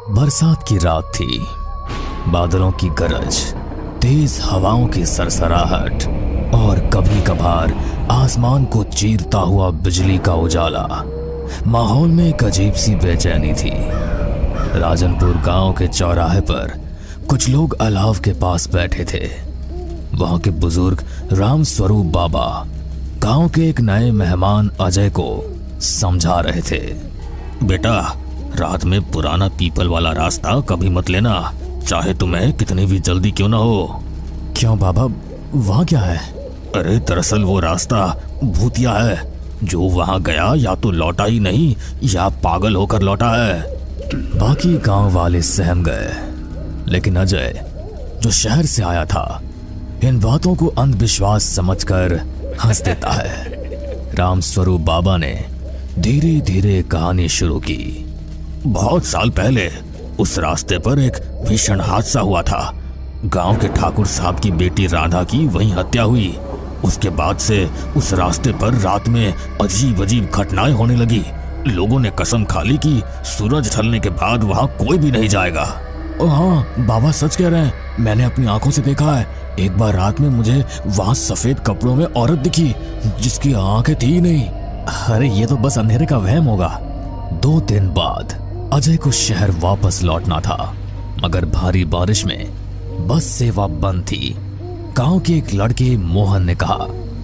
बरसात की रात थी। बादलों की गरज, तेज हवाओं की सरसराहट और कभी कभार आसमान को चीरता हुआ बिजली का उजाला। माहौल में एक अजीब सी बेचैनी थी। राजनपुर गांव के चौराहे पर कुछ लोग अलाव के पास बैठे थे। वहां के बुजुर्ग राम स्वरूप बाबा गांव के एक नए मेहमान अजय को समझा रहे थे। बेटा, रात में पुराना पीपल वाला रास्ता कभी मत लेना, चाहे तुम्हें कितनी भी जल्दी क्यों ना हो। क्यों बाबा, वहां क्या है? अरे दरअसल वो रास्ता भूतिया है। जो वहां गया या तो लौटा ही नहीं या पागल होकर लौटा है। बाकी गांव वाले सहम गए, लेकिन अजय जो शहर से आया था इन बातों को अंधविश्वास समझकर हंस देता है। राम स्वरूप बाबा ने धीरे धीरे कहानी शुरू की। बहुत साल पहले उस रास्ते पर एक भीषण हादसा हुआ था। गांव के ठाकुर साहब की बेटी राधा की वहीं हत्या हुई। उसके बाद से उस रास्ते पर रात में अजीब अजीब घटनाएं होने लगी। लोगों ने कसम खा ली कि सूरज ढलने के बाद वहां कोई भी नहीं जाएगा। हाँ बाबा, सच कह रहे हैं। मैंने अपनी आंखों से देखा है। एक बार रात में मुझे वहां सफेद कपड़ों में औरत दिखी जिसकी आंखें थी ही नहीं। अरे ये तो बस अंधेरे का वहम होगा। 2 दिन बाद अजय को शहर वापस लौटना था, मगर भारी बारिश में बस सेवा बंद थी। गांव के एक लड़के मोहन ने कहा,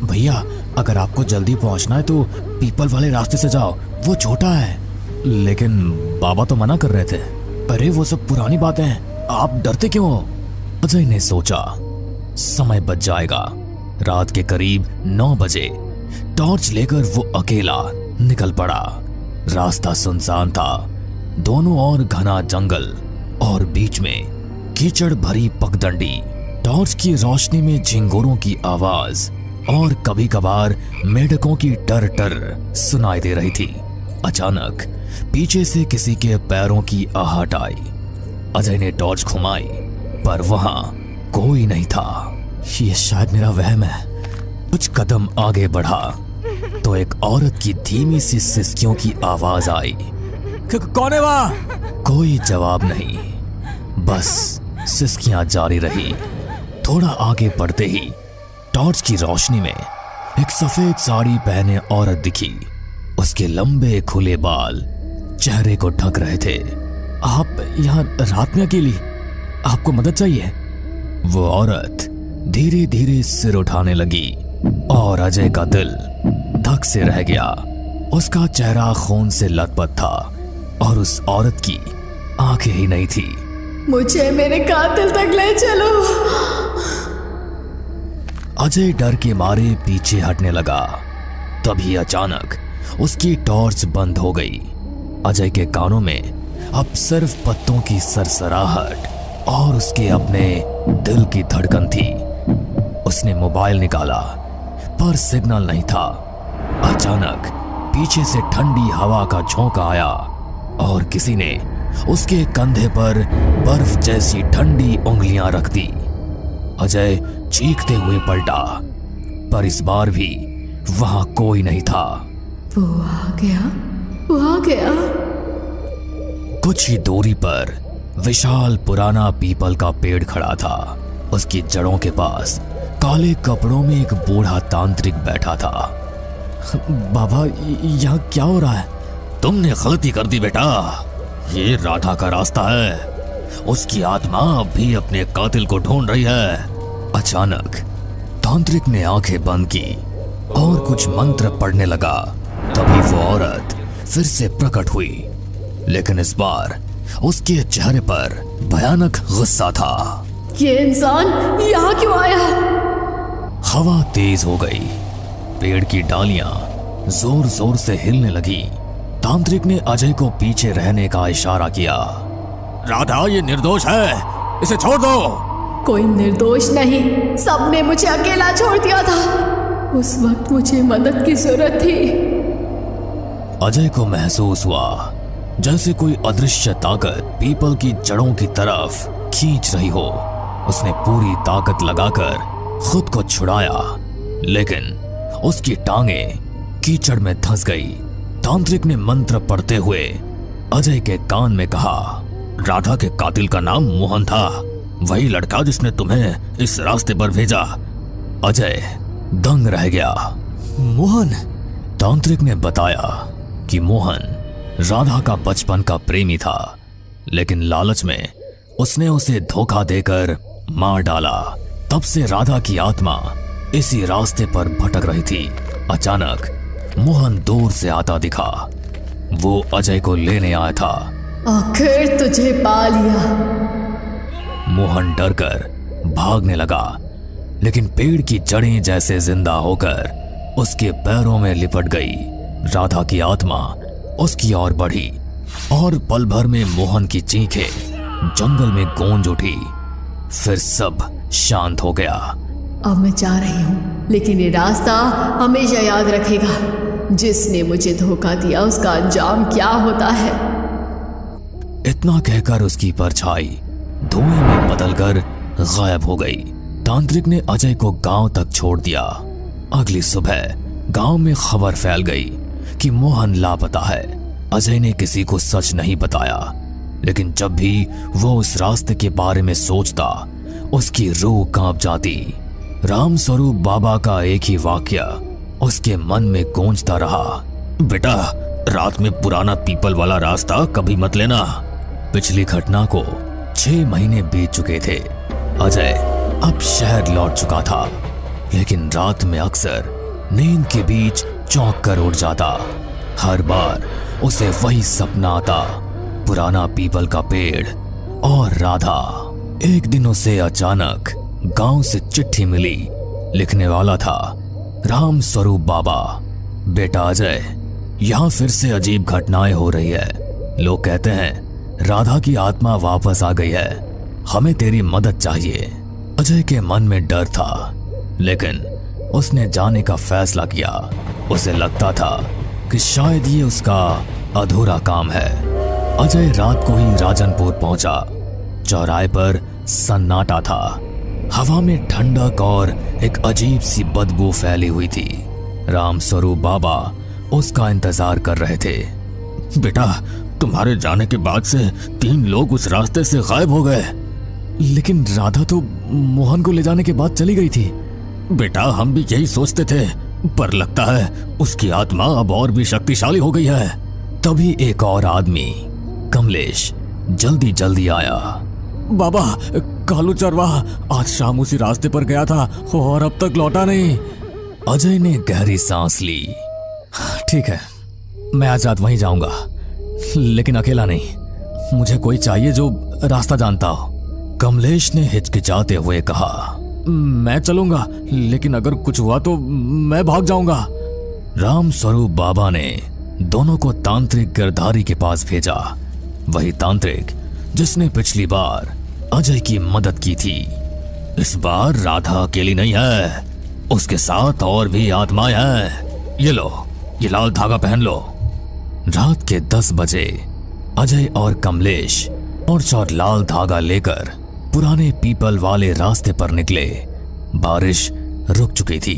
भैया अगर आपको जल्दी पहुंचना है तो पीपल वाले रास्ते से जाओ, वो छोटा है। लेकिन बाबा तो मना कर रहे थे। अरे वो सब पुरानी बातें हैं, आप डरते क्यों हो? अजय ने सोचा समय बच जाएगा। रात के करीब 9 बजे टॉर्च लेकर वो अकेला निकल पड़ा। रास्ता सुनसान था, दोनों ओर घना जंगल और बीच में कीचड़ भरी पगडंडी। टॉर्च की रोशनी में झिंगोरों की आवाज और कभी कभार मेढकों की टर टर सुनाई दे रही थी। अचानक पीछे से किसी के पैरों की आहट आई। अजय ने टॉर्च घुमाई पर वहां कोई नहीं था। ये शायद मेरा वहम है। कुछ कदम आगे बढ़ा तो एक औरत की धीमी सी सिसकियों की आवाज आई। कौन है वहां? कोई जवाब नहीं, बस सिसकियां जारी रही। थोड़ा आगे बढ़ते ही टॉर्च की रोशनी में एक सफेद साड़ी पहने औरत दिखी। उसके लंबे खुले बाल चेहरे को ढक रहे थे। आप यहाँ रात में अकेली? आपको मदद चाहिए? वो औरत धीरे धीरे सिर उठाने लगी और अजय का दिल धक से रह गया। उसका चेहरा खून से लथपथ था और उस औरत की आंखें ही नहीं थी। मुझे मेरे कातिल तक ले चलो। अजय डर के मारे पीछे हटने लगा। तभी अचानक उसकी टॉर्च बंद हो गई। अजय के कानों में अब सिर्फ पत्तों की सरसराहट और उसके अपने दिल की धड़कन थी। उसने मोबाइल निकाला पर सिग्नल नहीं था। अचानक पीछे से ठंडी हवा का झोंका आया और किसी ने उसके कंधे पर बर्फ जैसी ठंडी उंगलियां रख दी। अजय चीखते हुए पलटा, पर इस बार भी वहां कोई नहीं था। वो आ गया, वो आ गया। कुछ ही दूरी पर विशाल पुराना पीपल का पेड़ खड़ा था। उसकी जड़ों के पास काले कपड़ों में एक बूढ़ा तांत्रिक बैठा था। बाबा, यहाँ क्या हो रहा है? तुमने गलती कर दी बेटा। ये राधा का रास्ता है। उसकी आत्मा अब भी अपने कातिल को ढूंढ रही है। अचानक तांत्रिक ने आंखें बंद की और कुछ मंत्र पढ़ने लगा। तभी वो औरत फिर से प्रकट हुई, लेकिन इस बार उसके चेहरे पर भयानक गुस्सा था। ये इंसान यहाँ क्यों आया? हवा तेज हो गई, पेड़ की डालियां जोर जोर से हिलने लगी। तांत्रिक ने अजय को पीछे रहने का इशारा किया। राधा ये निर्दोष है, इसे छोड़ दो। कोई निर्दोष नहीं, सबने मुझे अकेला छोड़ दिया था। उस वक्त मुझे मदद की जरूरत थी। अजय को महसूस हुआ जैसे कोई अदृश्य ताकत पीपल की जड़ों की तरफ खींच रही हो। उसने पूरी ताकत लगाकर खुद को छुड़ाया, लेकिन उसकी टांगें कीचड़ में धंस गई। तांत्रिक ने मंत्र पढ़ते हुए अजय के कान में कहा, राधा के कातिल का नाम मोहन था, वही लड़का जिसने तुम्हें इस रास्ते पर भेजा। अजय दंग रह गया। मोहन? तांत्रिक ने बताया कि मोहन राधा का बचपन का प्रेमी था, लेकिन लालच में उसने उसे धोखा देकर मार डाला। तब से राधा की आत्मा इसी रास्ते पर भटक रही थी। अचानक मोहन दूर से आता दिखा। वो अजय को लेने आया था। आखिर तुझे पा लिया। मोहन डरकर भागने लगा, लेकिन पेड़ की जड़ें जैसे जिंदा होकर उसके पैरों में लिपट गई। राधा की आत्मा उसकी ओर बढ़ी और पल भर में मोहन की चीखें जंगल में गूंज उठी। फिर सब शांत हो गया। अब मैं जा रही हूँ, लेकिन ये रास्ता हमेशा याद रखेगा। जिसने मुझे धोखा दिया उसका अंजाम क्या होता है। इतना कहकर उसकी परछाई धुएं में बदलकर गायब हो गई। तांत्रिक ने अजय को गांव तक छोड़ दिया। अगली सुबह गांव में खबर फैल गई कि मोहन लापता है। अजय ने किसी को सच नहीं बताया, लेकिन जब भी वो उस रास्ते के बारे में सोचता उसकी रूह कांप जाती। राम स्वरूप बाबा का एक ही वाक्य उसके मन में गूंजता रहा, बेटा रात में पुराना पीपल वाला रास्ता कभी मत लेना। पिछली घटना को 6 महीने बीत चुके थे। अजय अब शहर लौट चुका था, लेकिन रात में अक्सर नींद के बीच चौंक कर उठ जाता। हर बार उसे वही सपना आता, पुराना पीपल का पेड़ और राधा। एक दिन उसे अचानक गांव से चिट्ठी मिली। लिखने वाला था राम स्वरूप बाबा। बेटा अजय, यहाँ फिर से अजीब घटनाएं हो रही है। लोग कहते हैं राधा की आत्मा वापस आ गई है, हमें तेरी मदद चाहिए। अजय के मन में डर था, लेकिन उसने जाने का फैसला किया। उसे लगता था कि शायद ये उसका अधूरा काम है। अजय रात को ही राजनपुर पहुंचा। चौराहे पर सन्नाटा था। हवा में ठंडक और एक अजीब सी बदबू फैली हुई थी। राम स्वरूप बाबा उसका इंतजार कर रहे थे। बेटा, तुम्हारे जाने के बाद से 3 लोग उस रास्ते से गायब हो गए। लेकिन राधा तो मोहन को ले जाने के बाद चली गई थी। बेटा, हम भी यही सोचते थे, पर लगता है उसकी आत्मा अब और भी शक्तिशाली हो गई है। तभी एक और आदमी, कमलेश, जल्दी जल्दी आया। बाबा, कालू चरवाहा आज शाम उसी रास्ते पर गया था और अब तक लौटा नहीं। अजय ने गहरी सांस ली। ठीक है, मैं आज रात वहीं जाऊंगा, लेकिन अकेला नहीं। मुझे कोई चाहिए जो रास्ता जानता हो। कमलेश ने हिचकिचाते हुए कहा, मैं चलूंगा, लेकिन अगर कुछ हुआ तो मैं भाग जाऊंगा। राम स्वरूप बाबा ने दोनों को तांत्रिक गिरधारी के पास भेजा। वही तांत्रिक जिसने पिछली बार अजय की मदद की थी। इस बार राधा अकेली नहीं है, उसके साथ और भी आत्माएं हैं। ये लो, ये लाल धागा पहन लो। रात के 10 बजे अजय और कमलेश टॉर्च और लाल धागा लेकर पुराने पीपल वाले रास्ते पर निकले। बारिश रुक चुकी थी,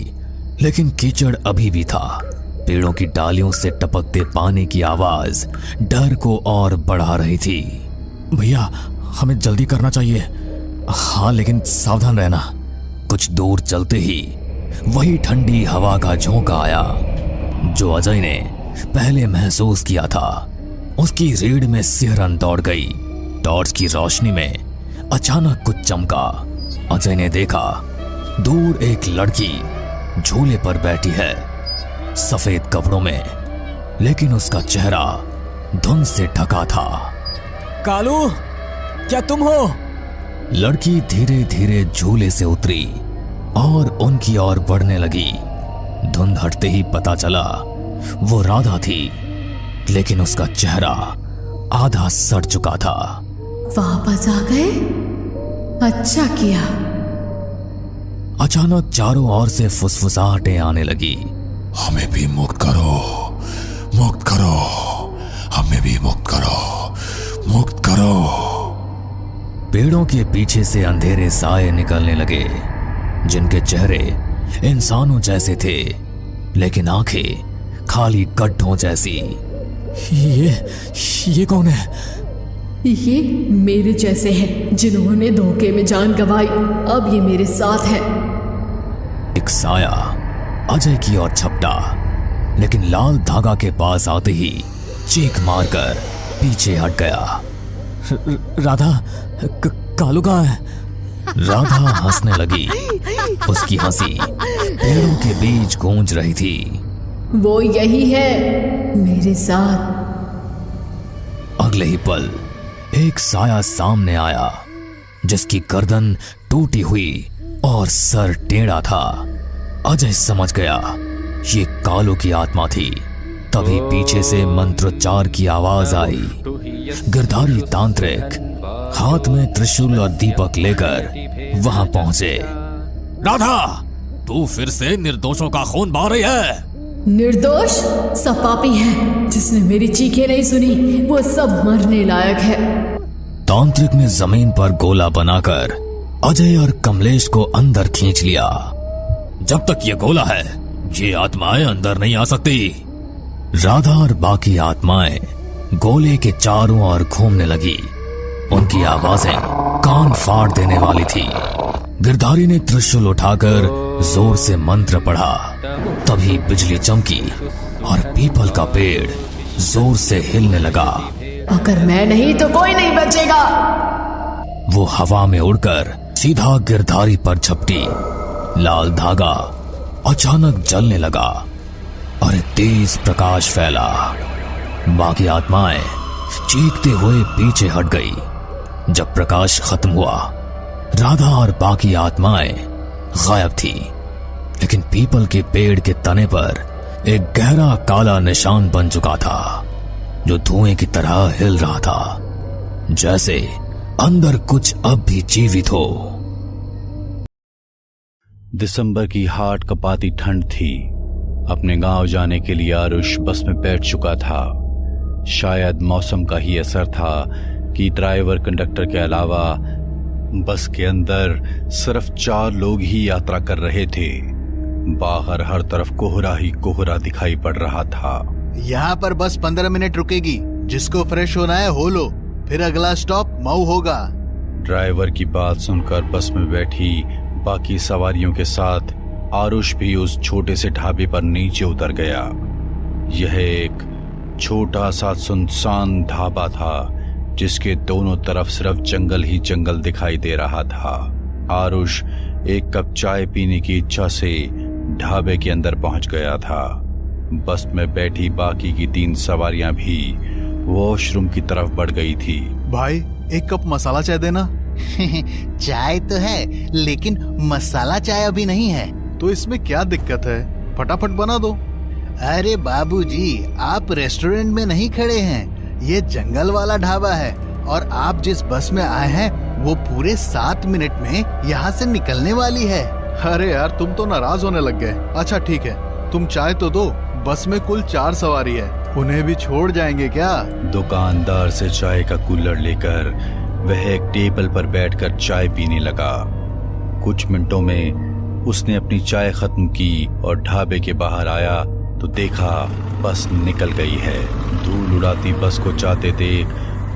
लेकिन कीचड़ अभी भी था। पेड़ों की डालियों से टपकते पानी की आवाज डर को और बढ़ा रही थी। भैया, हमें जल्दी करना चाहिए। हाँ, लेकिन सावधान रहना। कुछ दूर चलते ही वही ठंडी हवा का झोंका आया जो अजय ने पहले महसूस किया था। उसकी रीढ़ में सिहरन दौड़ गई। टॉर्च की रोशनी में अचानक कुछ चमका। अजय ने देखा दूर एक लड़की झूले पर बैठी है, सफेद कपड़ों में, लेकिन उसका चेहरा धुंध से ढका था। कालू, क्या तुम हो? लड़की धीरे धीरे झूले से उतरी और उनकी ओर बढ़ने लगी। धुंध हटते ही पता चला वो राधा थी, लेकिन उसका चेहरा आधा सड़ चुका था। वापस आ गए? अच्छा किया। अचानक चारों ओर से फुसफुसाहटें आने लगी। हमें भी मुक्त करो, मुक्त करो, हमें भी मुक्त करो, मुक्त करो। पेड़ों के पीछे से अंधेरे साए निकलने लगे, जिनके चेहरे इंसानों जैसे थे, लेकिन आंखें खाली गड्ढों जैसी। ये कौन है? ये मेरे जैसे हैं जिन्होंने धोखे में जान गंवाई। अब ये मेरे साथ है। एक साया अजय की ओर झपटा, लेकिन लाल धागा के पास आते ही चीख मारकर पीछे हट गया। राधा, कालू कहाँ है? राधा हंसने लगी। उसकी हंसी पेड़ों के बीच गूंज रही थी। वो यही है मेरे साथ। अगले ही पल एक साया सामने आया, जिसकी गर्दन टूटी हुई और सर टेढ़ा था। अजय समझ गया ये कालू की आत्मा थी। तभी पीछे से मंत्रोच्चार की आवाज आई। गिरधारी तांत्रिक हाथ में त्रिशूल और दीपक लेकर वहां पहुंचे। राधा, तू फिर से निर्दोषों का खून बहा रही है। निर्दोष? सब पापी है। जिसने मेरी चीखें नहीं सुनी वो सब मरने लायक है। तांत्रिक ने जमीन पर गोला बनाकर अजय और कमलेश को अंदर खींच लिया। जब तक ये गोला है, ये आत्माएं अंदर नहीं आ सकती। राधा और बाकी आत्माएं गोले के चारों ओर घूमने लगी। उनकी आवाजें कान फाड़ देने वाली थी। गिरधारी ने त्रिशूल उठाकर जोर से मंत्र पढ़ा। तभी बिजली चमकी और पीपल का पेड़ जोर से हिलने लगा। अगर मैं नहीं तो कोई नहीं बचेगा। वो हवा में उड़कर सीधा गिरधारी पर झपटी। लाल धागा अचानक जलने लगा और एक तेज प्रकाश फैला। बाकी आत्माएं चीखते हुए पीछे हट गई। जब प्रकाश खत्म हुआ, राधा और बाकी आत्माएं गायब थी, लेकिन पीपल के पेड़ के तने पर एक गहरा काला निशान बन चुका था, जो धुएं की तरह हिल रहा था, जैसे अंदर कुछ अब भी जीवित हो। दिसंबर की हाट कपाती ठंड थी। अपने गांव जाने के लिए आरुष बस में बैठ चुका था। शायद मौसम का ही असर था कि ड्राइवर कंडक्टर के अलावा बस के अंदर सिर्फ 4 लोग ही यात्रा कर रहे थे। बाहर हर तरफ कोहरा ही कोहरा दिखाई पड़ रहा था। यहाँ पर बस 15 मिनट रुकेगी। जिसको फ्रेश होना है हो लो, फिर अगला स्टॉप मऊ होगा। ड्राइवर की बात सुनकर बस में बैठी बाकी सवारियों के साथ आरुष भी उस छोटे से ढाबे पर नीचे उतर गया। यह एक छोटा सा सुनसान ढाबा था, जिसके दोनों तरफ सिर्फ जंगल ही जंगल दिखाई दे रहा था। आरुष एक कप चाय पीने की इच्छा से ढाबे के अंदर पहुंच गया था। बस में बैठी बाकी की 3 सवारियां भी वॉशरूम की तरफ बढ़ गई थी। भाई, एक कप मसाला चाय देना। चाय तो है, लेकिन मसाला चाय अभी नहीं है। तो इसमें क्या दिक्कत है? फटाफट बना दो। अरे बाबूजी, आप रेस्टोरेंट में नहीं खड़े हैं। ये जंगल वाला ढाबा है और आप जिस बस में आए हैं वो पूरे 7 मिनट में यहाँ से निकलने वाली है। अरे यार, तुम तो नाराज होने लग गए। अच्छा ठीक है, तुम चाय तो दो। बस में कुल 4 सवारी है, उन्हें भी छोड़ जाएंगे क्या? दुकानदार से चाय का कूलर लेकर वह एक टेबल पर बैठकर चाय पीने लगा। कुछ मिनटों में उसने अपनी चाय खत्म की और ढाबे के बाहर आया तो देखा बस निकल गई है। धूल उड़ाती बस को जाते देख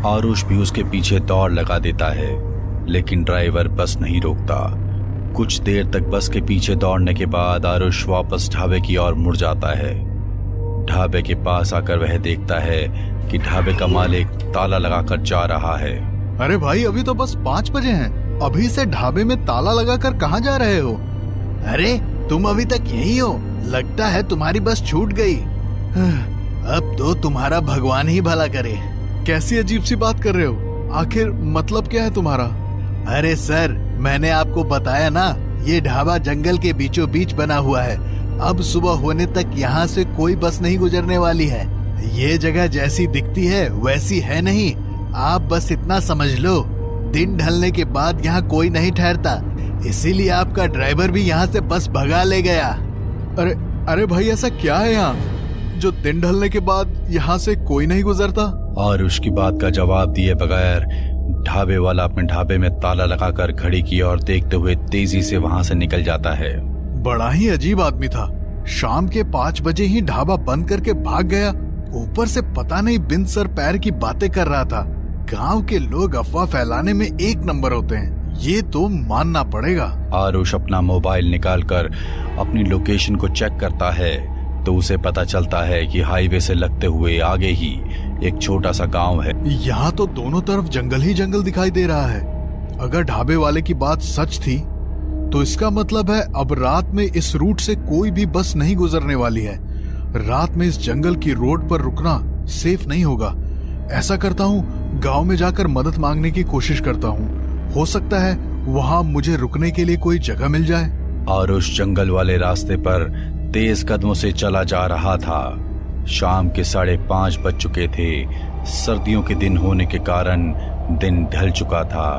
आरुष भी उसके पीछे दौड़ लगा देता है, लेकिन ड्राइवर बस नहीं रोकता। कुछ देर तक बस के पीछे दौड़ने के बाद आरुष वापस ढाबे की ओर मुड़ जाता है। ढाबे के पास आकर वह देखता है कि ढाबे का मालिक ताला लगाकर जा रहा है। अरे भाई, अभी तो बस 5 बजे हैं। अभी से ढाबे में ताला लगाकर कहाँ जा रहे हो? अरे तुम अभी तक यही हो? लगता है तुम्हारी बस छूट गई। अब तो तुम्हारा भगवान ही भला करे। कैसी अजीब सी बात कर रहे हो? आखिर मतलब क्या है तुम्हारा? अरे सर, मैंने आपको बताया ना, ये ढाबा जंगल के बीचों बीच बना हुआ है। अब सुबह होने तक यहाँ से कोई बस नहीं गुजरने वाली है। ये जगह जैसी दिखती है वैसी है नहीं। आप बस इतना समझ लो, दिन ढलने के बाद यहाँ कोई नहीं ठहरता, इसीलिए आपका ड्राइवर भी यहाँ से बस भगा ले गया। अरे भाई, ऐसा क्या है यहाँ जो दिन ढलने के बाद यहाँ से कोई नहीं गुजरता? और उसकी बात का जवाब दिए बगैर ढाबे वाला अपने ढाबे में ताला लगाकर घड़ी की ओर देखते हुए तेजी से वहां से निकल जाता है। बड़ा ही अजीब आदमी था। शाम के 5 बजे ही ढाबा बंद करके भाग गया। ऊपर से पता नहीं बिन सर पैर की बातें कर रहा था। गांव के लोग अफवाह फैलाने में 1 नंबर होते हैं, ये तो मानना पड़ेगा। आरुष अपना मोबाइल निकालकर अपनी लोकेशन को चेक करता है तो उसे पता चलता है कि हाईवे से लगते हुए आगे ही एक छोटा सा गांव है। यहाँ तो दोनों तरफ जंगल ही जंगल दिखाई दे रहा है। अगर ढाबे वाले की बात सच थी तो इसका मतलब है अब रात में इस रूट से कोई भी बस नहीं गुजरने वाली है। रात में इस जंगल की रोड पर रुकना सेफ नहीं होगा। ऐसा करता हूँ, गांव में जाकर मदद मांगने की कोशिश करता हूँ। हो सकता है वहाँ मुझे रुकने के लिए कोई जगह मिल जाए। आरुष जंगल वाले रास्ते पर तेज कदमों से चला जा रहा था। शाम के 5:30 बज चुके थे। सर्दियों के दिन होने के कारण दिन ढल चुका था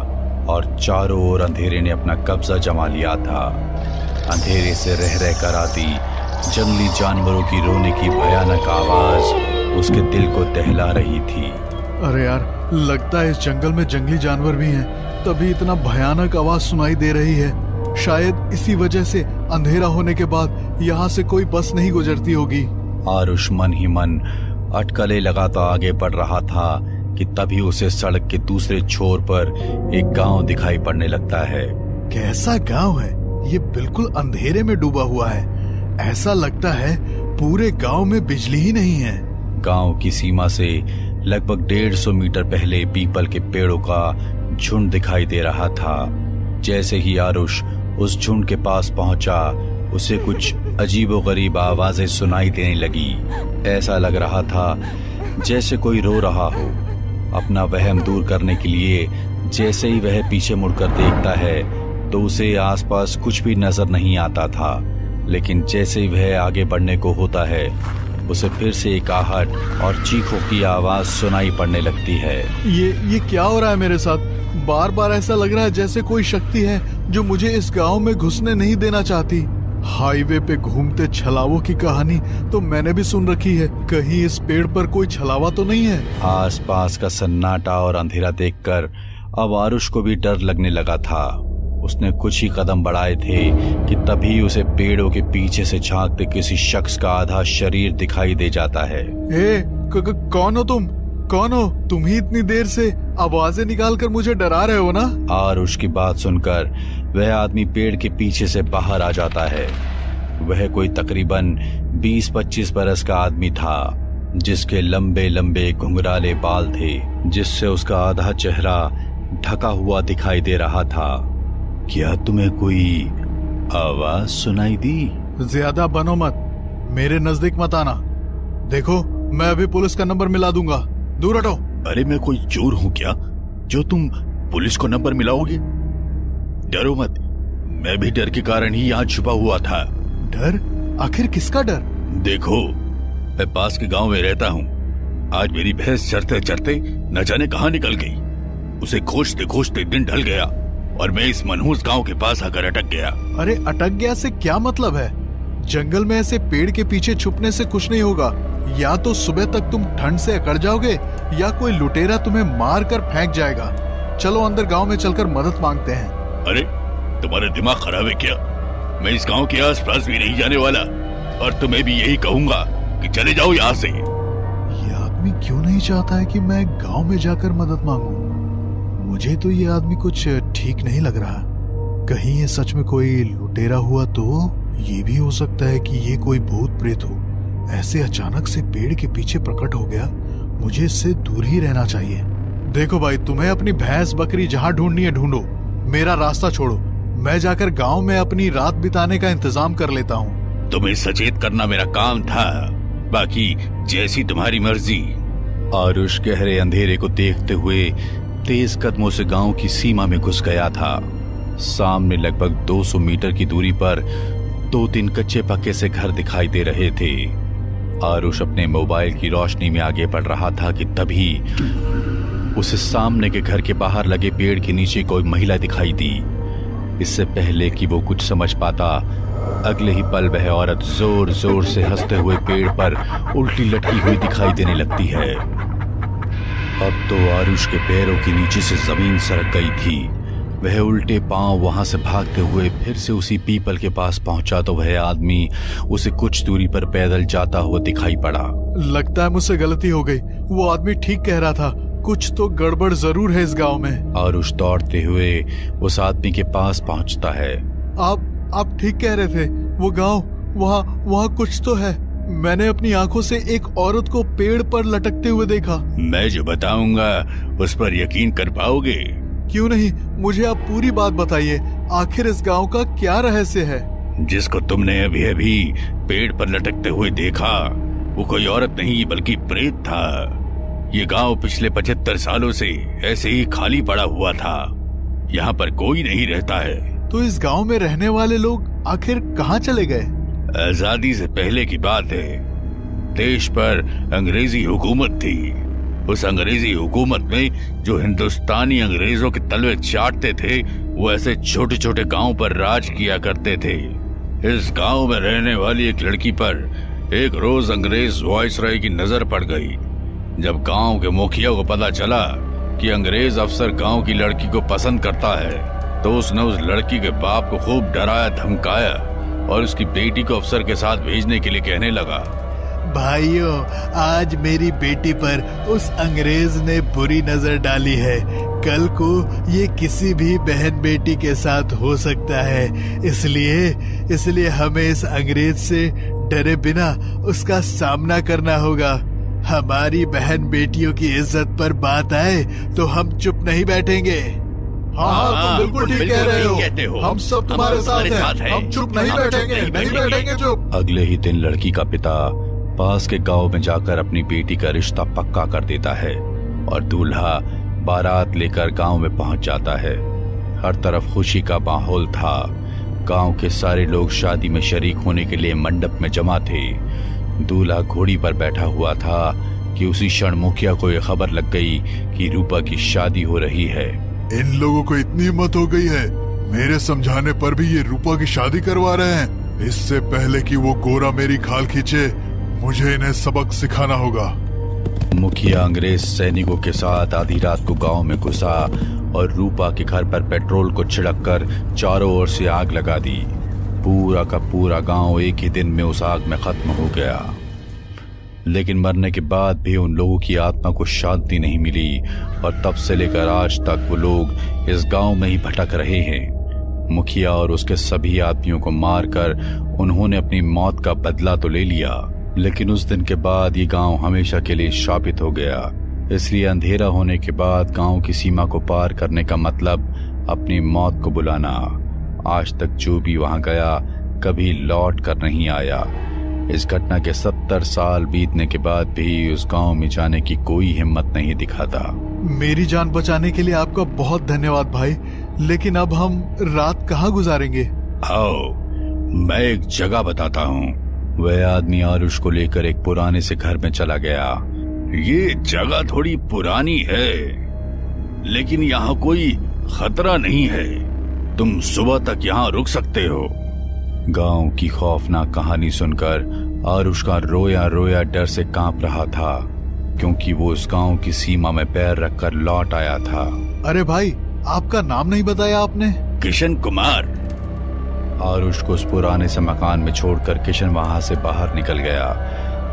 और चारों ओर अंधेरे ने अपना कब्जा जमा लिया था। अंधेरे से रह रहकर आती जंगली जानवरों की रोने की भयानक आवाज उसके दिल को दहला रही थी। अरे यार, लगता है इस जंगल में जंगली जानवर भी हैं, तभी इतना भयानक आवाज सुनाई दे रही है। शायद इसी वजह से अंधेरा होने के बाद यहाँ से कोई बस नहीं गुजरती होगी। आरुष मन ही मन अटकलें लगाता आगे बढ़ रहा था कि तभी उसे सड़क के दूसरे छोर पर एक गांव दिखाई पड़ने लगता है। कैसा गांव है ये? बिल्कुल अंधेरे में डूबा हुआ है। ऐसा लगता है पूरे गांव में बिजली ही नहीं है। गांव की सीमा से लगभग 150 मीटर पहले पीपल के पेड़ों का झुंड दिखाई दे रहा था। जैसे ही आरुष उस झुंड के पास पहुंचा, उसे कुछ अजीबोगरीब आवाजें सुनाई देने लगी। ऐसा लग रहा था जैसे कोई रो रहा हो। अपना वहम दूर करने के लिए जैसे ही वह पीछे मुड़कर देखता है तो उसे आसपास कुछ भी नजर नहीं आता था। लेकिन जैसे ही वह आगे बढ़ने को होता है, उसे फिर से एक आहट और चीखों की आवाज सुनाई पड़ने लगती है। ये क्या हो रहा है मेरे साथ? बार बार ऐसा लग रहा है जैसे कोई शक्ति है जो मुझे इस गांव में घुसने नहीं देना चाहती। हाईवे पे घूमते छलावों की कहानी तो मैंने भी सुन रखी है। कहीं इस पेड़ पर कोई छलावा तो नहीं है? आसपास का सन्नाटा और अंधेरा देखकर अब आरुष को भी डर लगने लगा था। उसने कुछ ही कदम बढ़ाए थे कि तभी उसे पेड़ों के पीछे से झांकते किसी शख्स का आधा शरीर दिखाई दे जाता है। कौन हो तुम? कौन हो तुम? ही इतनी देर से आवाजें निकालकर मुझे डरा रहे हो ना? आरुष की बात सुनकर वह आदमी पेड़ के पीछे से बाहर आ जाता है। वह कोई तकरीबन 20-25 बरस का आदमी था, जिसके लंबे लंबे घुंघराले बाल थे, जिससे उसका आधा चेहरा ढका हुआ दिखाई दे रहा था। क्या तुम्हें कोई आवाज सुनाई दी? ज्यादा बनो मत, मेरे नजदीक मत आना। देखो, मैं अभी पुलिस का नंबर मिला दूंगा, दूर हटो। अरे मैं कोई चोर हूँ क्या जो तुम पुलिस को नंबर मिलाओगे? डरो मत, मैं भी डर के कारण ही यहाँ छुपा हुआ था। डर? आखिर किसका डर? देखो, मैं पास के गांव में रहता हूँ। आज मेरी भैंस चरते चरते न जाने कहाँ निकल गई। उसे खोजते खोजते दिन ढल गया और मैं इस मनहूस गांव के पास आकर अटक गया। अरे अटक गया से क्या मतलब है? जंगल में ऐसे पेड़ के पीछे छुपने से कुछ नहीं होगा। या तो सुबह तक तुम ठंड से अकड़ जाओगे या कोई लुटेरा तुम्हें मार कर फेंक जाएगा। चलो अंदर गांव में चलकर मदद मांगते हैं। अरे तुम्हारा दिमाग खराब है क्या? मैं इस गांव के आसपास भी नहीं जाने वाला और तुम्हें भी यही कहूंगा कि चले जाओ यहाँ से। ये आदमी क्यों नहीं चाहता है कि मैं गांव में जाकर मदद मांगूं? मुझे तो ये आदमी कुछ ठीक नहीं लग रहा। कहीं ये सच में कोई लुटेरा हुआ तो? ये भी हो सकता है कि ये कोई भूत प्रेत हो। ऐसे अचानक से पेड़ के पीछे प्रकट हो गया, मुझे इससे दूर ही रहना चाहिए। देखो भाई, तुम्हें अपनी भैंस बकरी जहाँ ढूंढनी है ढूंढो, मेरा रास्ता छोड़ो। मैं जाकर गांव में अपनी रात बिताने का इंतजाम कर लेता हूँ। तुम्हें सचेत करना मेरा काम था, बाकी जैसी तुम्हारी मर्जी। आरुष गहरे अंधेरे को देखते हुए तेज कदमों से गांव की सीमा में घुस गया था। सामने लगभग 200 मीटर की दूरी पर 2-3 कच्चे पक्के से घर दिखाई दे रहे थे। आरुष अपने मोबाइल की रोशनी में आगे बढ़ रहा था कि तभी उसे सामने के घर के बाहर लगे पेड़ के नीचे कोई महिला दिखाई दी। इससे पहले कि वो कुछ समझ पाता, अगले ही पल वह औरत जोर जोर से हंसते हुए पेड़ पर उल्टी लटकी हुई दिखाई देने लगती है। अब तो आरुष के पैरों के नीचे से जमीन सरक गई थी। वह उल्टे पांव वहां से भागते हुए फिर से उसी पीपल के पास पहुंचा तो वह आदमी उसे कुछ दूरी पर पैदल जाता हुआ दिखाई पड़ा। लगता है मुझसे गलती हो गई। वो आदमी ठीक कह रहा था, कुछ तो गड़बड़ जरूर है इस गांव में। आरुष दौड़ते हुए उस आदमी के पास पहुंचता है। आप ठीक कह रहे थे, वो गांव, वहाँ कुछ तो है। मैंने अपनी आंखों से एक औरत को पेड़ पर लटकते हुए देखा। मैं जो बताऊंगा उस पर यकीन कर पाओगे? क्यों नहीं, मुझे आप पूरी बात बताइए। आखिर इस गांव का क्या रहस्य है? जिसको तुमने अभी अभी पेड़ पर लटकते हुए देखा वो कोई औरत नहीं बल्कि प्रेत था। ये गांव पिछले 75 सालों से ऐसे ही खाली पड़ा हुआ था। यहाँ पर कोई नहीं रहता है। तो इस गांव में रहने वाले लोग आखिर कहाँ चले गए? आजादी से पहले की बात है। देश पर अंग्रेजी हुकूमत थी। उस अंग्रेजी हुकूमत में जो हिंदुस्तानी अंग्रेजों के तलवे चाटते थे वो ऐसे छोटे छोटे गांव पर राज किया करते थे। इस गांव में रहने वाली एक लड़की पर एक रोज अंग्रेज वायसराय की नजर पड़ गई। जब गांव के मुखिया को पता चला कि अंग्रेज अफसर गांव की लड़की को पसंद करता है तो उसने उस लड़की के बाप को खूब डराया धमकाया और उसकी बेटी को अफसर के साथ भेजने के लिए कहने लगा। भाइयों, आज मेरी बेटी पर उस अंग्रेज ने बुरी नजर डाली है। कल को ये किसी भी बहन बेटी के साथ हो सकता है। इसलिए हमें इस अंग्रेज से डरे बिना उसका सामना करना होगा। हमारी बहन बेटियों की इज्जत पर बात आए तो हम चुप नहीं बैठेंगे। हाँ, तुम बिल्कुल ठीक कह रहे हो। हम सब तुम्हारे साथ हैं। हम चुप नहीं बैठेंगे चुप। अगले ही दिन लड़की का पिता पास के गांव में जाकर अपनी बेटी का रिश्ता पक्का कर देता है और दूल्हा बारात लेकर गांव में पहुंच जाता है। हर तरफ खुशी का माहौल था। गांव के सारे लोग शादी में शरीक होने के लिए मंडप में जमा थे। दूल्हा घोड़ी पर बैठा हुआ था कि उसी क्षण मुखिया को यह खबर लग गई कि रूपा की शादी हो रही है। इन लोगों को इतनी हिम्मत हो गई है, मेरे समझाने पर भी ये रूपा की शादी करवा रहे हैं। इससे पहले कि वो गोरा मेरी खाल खींचे, मुझे इन्हें सबक सिखाना होगा। मुखिया अंग्रेज सैनिकों के साथ आधी रात को गांव में घुसा और रूपा के घर पर पेट्रोल को छिड़ककर चारों ओर से आग लगा दी। पूरा का पूरा गांव एक ही दिन में उस आग में खत्म हो गया। लेकिन मरने के बाद भी उन लोगों की आत्मा को शांति नहीं मिली और तब से लेकर आज तक वो लोग इस गांव में ही भटक रहे हैं। मुखिया और उसके सभी आदमियों को मारकर उन्होंने अपनी मौत का बदला तो ले लिया, लेकिन उस दिन के बाद ये गांव हमेशा के लिए शापित हो गया। इसलिए अंधेरा होने के बाद गांव की सीमा को पार करने का मतलब अपनी मौत को बुलाना। आज तक जो भी वहां गया कभी लौट कर नहीं आया। इस घटना के 70 साल बीतने के बाद भी उस गांव में जाने की कोई हिम्मत नहीं दिखाता। मेरी जान बचाने के लिए आपका बहुत धन्यवाद भाई। लेकिन अब हम रात कहाँ गुजारेंगे? आओ, मैं एक जगह बताता हूँ। वह आदमी आरुष को लेकर एक पुराने से घर में चला गया। ये जगह थोड़ी पुरानी है, लेकिन यहाँ कोई खतरा नहीं है। तुम सुबह तक यहाँ रुक सकते हो। गांव की खौफनाक कहानी सुनकर आरुष का रोया रोया डर से कांप रहा था, क्योंकि वो उस गांव की सीमा में पैर रखकर लौट आया था। अरे भाई, आपका नाम नहीं बताया आपने? किशन कुमार। आरुष को उस पुराने से मकान में छोड़कर किशन वहां से बाहर निकल गया।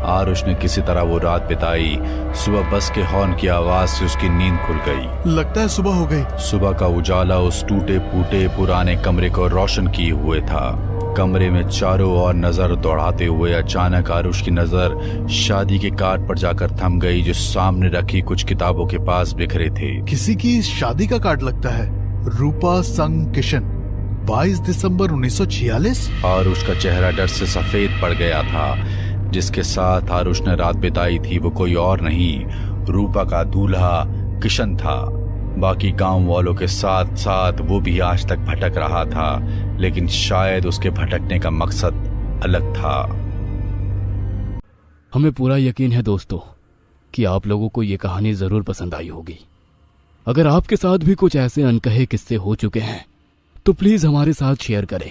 आरुष ने किसी तरह वो रात बिताई। सुबह बस के हॉर्न की आवाज से उसकी नींद खुल गई। लगता है सुबह हो गई। सुबह का उजाला उस टूटे फूटे पुराने कमरे को रोशन किए हुए था। कमरे में चारों ओर नजर दौड़ाते हुए अचानक आरुष की नजर शादी के कार्ड पर जाकर थम गई, जो सामने रखी कुछ किताबों के पास बिखरे थे। किसी की शादी का कार्ड लगता है। रूपा संग किशन, 22 दिसंबर 1946। आरुष का चेहरा डर से सफेद पड़ गया था। जिसके साथ आरुष ने रात बिताई थी वो कोई और नहीं, रूपा का दूल्हा किशन था। बाकी गांव वालों के साथ साथ वो भी आज तक भटक रहा था, लेकिन शायद उसके भटकने का मकसद अलग था। हमें पूरा यकीन है दोस्तों कि आप लोगों को ये कहानी जरूर पसंद आई होगी। अगर आपके साथ भी कुछ ऐसे अनकहे किस्से हो चुके हैं तो प्लीज हमारे साथ शेयर करें।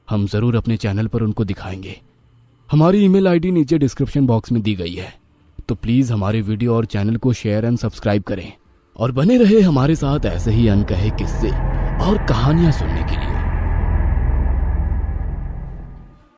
हम जरूर अपने चैनल पर उनको दिखाएंगे। हमारी ईमेल आईडी नीचे डिस्क्रिप्शन बॉक्स में दी गई है, तो प्लीज हमारे वीडियो और चैनल को शेयर एंड सब्सक्राइब करें और बने रहे हमारे साथ ऐसे ही अनकहे किस्से और कहानियां सुनने की।